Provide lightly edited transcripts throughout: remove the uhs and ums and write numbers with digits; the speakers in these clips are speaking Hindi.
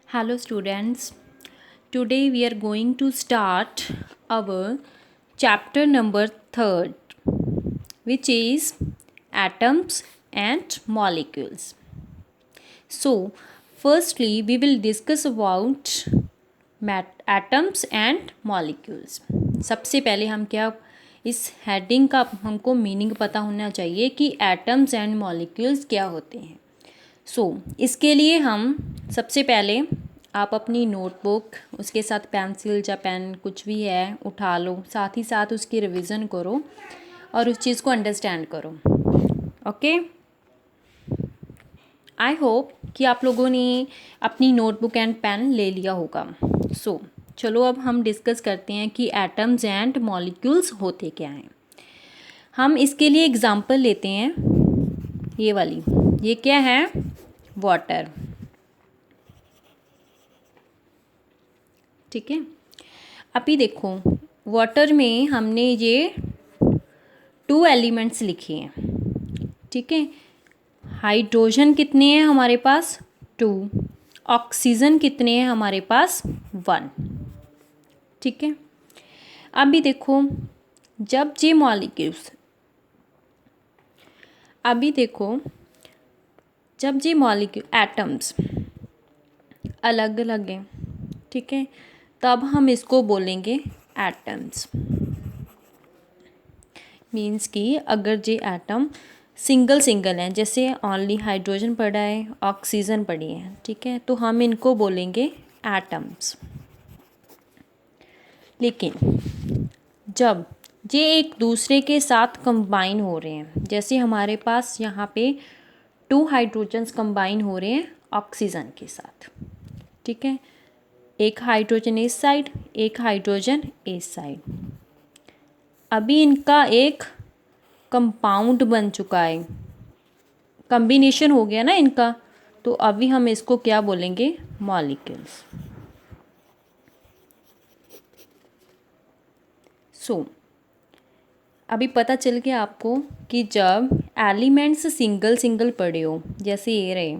Hello students, today we are going to start our chapter number 3rd, which is atoms and molecules. So firstly we will discuss about atoms and molecules. सबसे पहले हम क्या इस हेडिंग का हमको मीनिंग पता होना चाहिए कि एटम्स एंड मॉलिक्यूल्स क्या होते हैं। इसके लिए हम सबसे पहले आप अपनी नोटबुक उसके साथ पेंसिल या पेन कुछ भी है उठा लो, साथ ही साथ उसकी रिवीजन करो और उस चीज़ को अंडरस्टैंड करो। ओके, आई होप कि आप लोगों ने अपनी नोटबुक एंड पेन ले लिया होगा। चलो अब हम डिस्कस करते हैं कि एटम्स एंड मॉलिक्यूल्स होते क्या हैं। हम इसके लिए एग्जांपल लेते हैं, ये वाली, ये क्या है, वाटर। ठीक है, अभी देखो वाटर में हमने ये 2 एलिमेंट्स लिखे हैं। ठीक है, हाइड्रोजन कितने हैं हमारे पास 2, ऑक्सीजन कितने हैं हमारे पास 1। ठीक है, अभी देखो जब ये मॉलिक्यूल्स एटम्स अलग अलग हैं, ठीक है, तब हम इसको बोलेंगे एटम्स। मीन्स कि अगर ये एटम सिंगल हैं, जैसे ओनली हाइड्रोजन पड़ा है, ऑक्सीजन पड़ी है, ठीक है, तो हम इनको बोलेंगे एटम्स। लेकिन जब ये एक दूसरे के साथ कंबाइन हो रहे हैं, जैसे हमारे पास यहाँ पे 2 हाइड्रोजन्स कंबाइन हो रहे हैं ऑक्सीजन के साथ, ठीक है, एक हाइड्रोजन इस साइड, एक हाइड्रोजन इस साइड। अभी इनका एक कंपाउंड बन चुका है, कॉम्बिनेशन हो गया ना इनका, तो अभी हम इसको क्या बोलेंगे, मॉलिक्यूल्स। अभी पता चल गया आपको कि जब एलिमेंट्स सिंगल पड़े हो, जैसे ये रहे,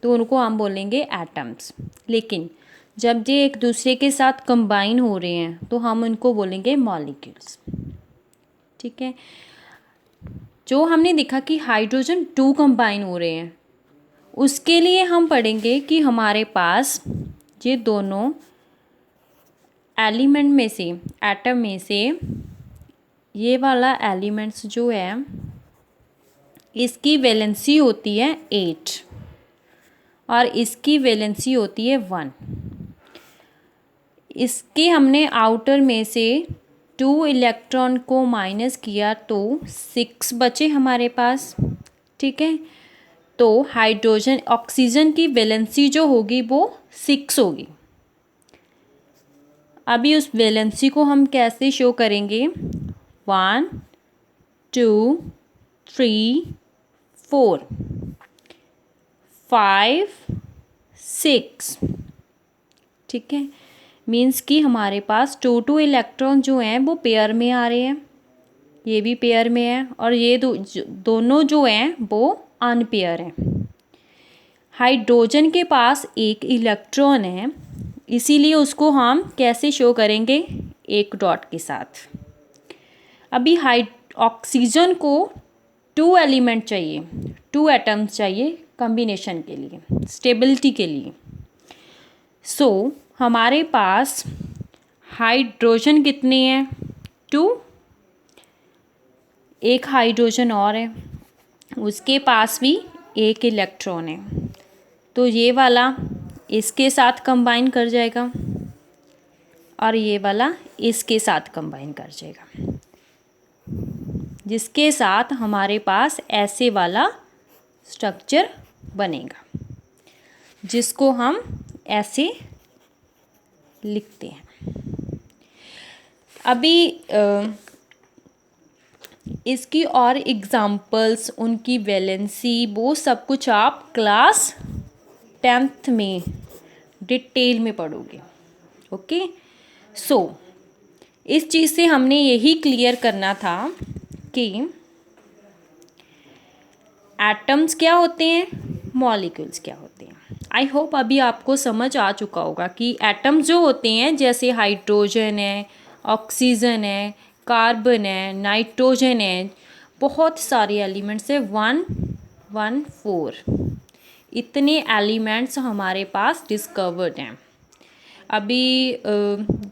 तो उनको हम बोलेंगे एटम्स। लेकिन जब ये एक दूसरे के साथ कंबाइन हो रहे हैं तो हम उनको बोलेंगे मॉलिक्यूल्स। ठीक है, जो हमने देखा कि हाइड्रोजन 2 कंबाइन हो रहे हैं, उसके लिए हम पढ़ेंगे कि हमारे पास ये दोनों एलिमेंट में से, एटम में से ये वाला एलिमेंट्स जो है इसकी वैलेंसी होती है 8 और इसकी वैलेंसी होती है 1। इसके हमने आउटर में से 2 इलेक्ट्रॉन को माइनस किया तो 6 बचे हमारे पास। ठीक है, तो हाइड्रोजन ऑक्सीजन की वैलेंसी जो होगी वो 6 होगी। अभी उस वैलेंसी को हम कैसे शो करेंगे, 1 2 3 4 5 6। ठीक है, मीन्स कि हमारे पास 2 इलेक्ट्रॉन जो हैं वो पेयर में आ रहे हैं, ये भी पेयर में है, और ये दोनों जो हैं वो अनपेयर हैं। हाइड्रोजन के पास 1 इलेक्ट्रॉन है, इसीलिए उसको हम कैसे शो करेंगे, 1 डॉट के साथ। अभी ऑक्सीजन को 2 एलिमेंट चाहिए, 2 एटम्स चाहिए कॉम्बिनेशन के लिए, स्टेबिलिटी के लिए। हमारे पास हाइड्रोजन कितने हैं, 2, एक हाइड्रोजन और है, उसके पास भी 1 इलेक्ट्रॉन है, तो ये वाला इसके साथ कंबाइन कर जाएगा और ये वाला इसके साथ कंबाइन कर जाएगा, जिसके साथ हमारे पास ऐसे वाला स्ट्रक्चर बनेगा, जिसको हम ऐसे लिखते हैं। अभी इसकी और एग्जाम्पल्स, उनकी वैलेंसी, वो सब कुछ आप क्लास 10th में डिटेल में पढ़ोगे। ओके, इस चीज़ से हमने यही क्लियर करना था कि एटम्स क्या होते हैं, मॉलिक्यूल्स क्या होते हैं। आई होप अभी आपको समझ आ चुका होगा कि एटम्स जो होते हैं जैसे हाइड्रोजन है, ऑक्सीजन है, कार्बन है, नाइट्रोजन है, बहुत सारे एलिमेंट्स है, 114 इतने एलिमेंट्स हमारे पास डिस्कवर्ड हैं। अभी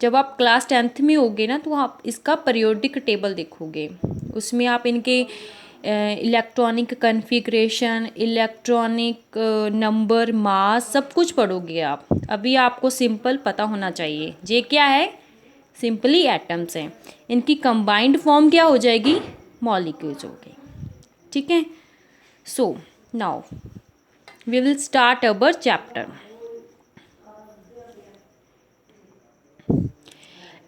जब आप क्लास 10th में होगे ना तो आप इसका पीरियोडिक टेबल देखोगे, उसमें आप इनके इलेक्ट्रॉनिक कन्फिग्रेशन, इलेक्ट्रॉनिक नंबर, मास सब कुछ पढ़ोगे आप। अभी आपको सिंपल पता होना चाहिए ये क्या है, सिंपली एटम्स हैं, इनकी कंबाइंड फॉर्म क्या हो जाएगी, मॉलिक्यूल्स हो गई। ठीक है, so now we will start our chapter.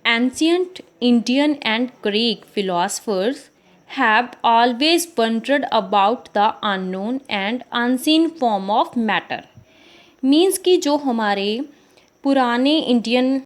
Ancient Indian and Greek philosophers have always wondered about the unknown and unseen form of matter. Means कि जो हमारे पुराने इंडियन